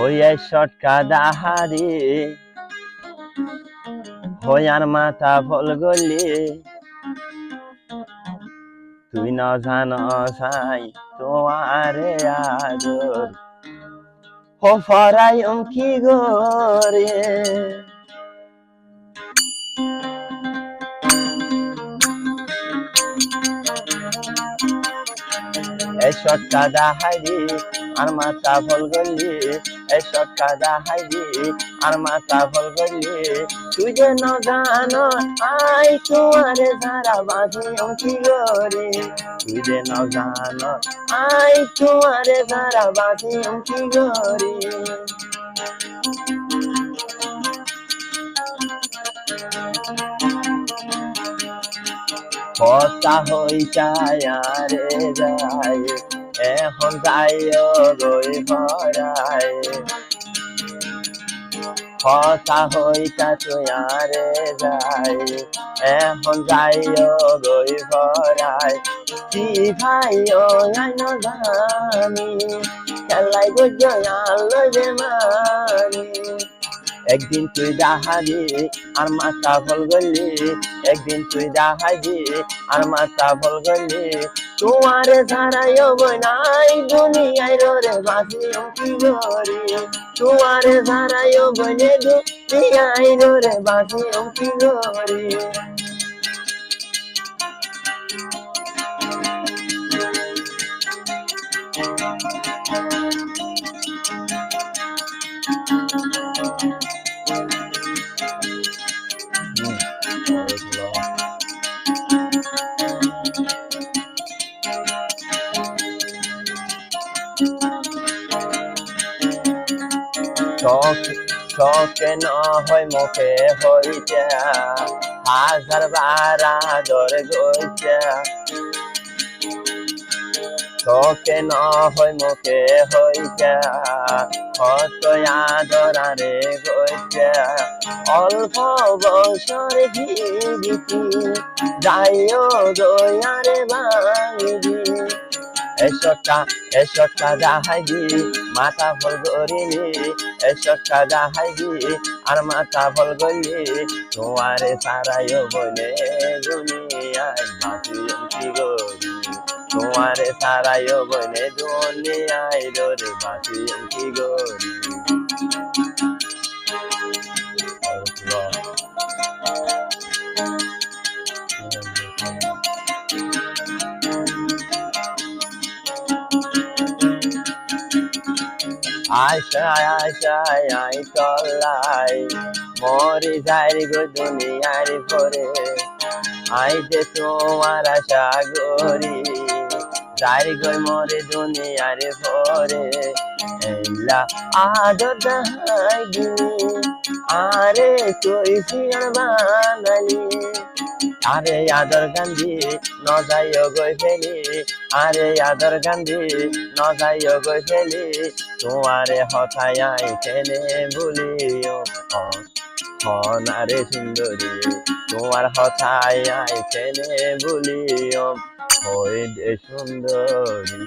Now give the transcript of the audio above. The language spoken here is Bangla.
ওই শটকা দাহারি হইয়ার মাথা ফল গলি তুই ন জান সাই তোমারে আদর হো ফরাই কি গরে শটকা দাহারি আর মাথা ফল গলি শটকা দাহারি আর মাথা ফল গলি তুই যে ন জানো আই তোমারে সারা বাঁধি কি গরে তুই যে ন জানো আই তোমারে সারা বাঁধি কি গরে কথা হই চায়ারে যায় এখন যাইও গই ভরায় কথা হইতা তুয়ারে যায় এখন যাইও গই ভরায় কি ভাইও আইন জানি খেলাই গজয়ালো যে মানি একদিন তুই দাহারি আর মাথা ফল গলি একদিন তুই দাহারি আর মাথা ফল গলি তোমারে ছাড়াইও বনাই দুনিয়ায় রে বাসি কি গরি তোমারে ছাড়াইও বনে দুনিয়ায় রে বাসি কি গরি শখে ন হয় মুখে হইতে হাজার বারা দর গইতে শখে ন হয় মুখে হইতে কত আদরারে গইতে অল্প বছর জীবিতি যাইও দয়ারে ভাঙি এসটকা দাহাইবি মাথা ফল গরিলি এসটকা দাহাইবি আর মাথা ফল গলি তোমারে সারাইও বলে দুনিয়ায় বাঁচি কি গরি তোমারে সারাইও বলে দুনিয়ায় রে বাঁচি কি গরি আশায় আশায় আই তলাই মরি যাই গো দুনিয়ার পরে আই যে তোমার আশা গরি যাই গো মরে দুনিয়ার পরে এলা আদর দাহাইবি আরে তুই সিয়ার বানালি আরে আদর গান্ধী ন যাইও গই ফেলি আরে আদর গান্ধী ন যাইও গই ফেলি তোমারে হঠাই আই ফেলে বলিও হনারে সুন্দরী তোমার হঠাই আই ফেলে বলিও হই দে সুন্দরী।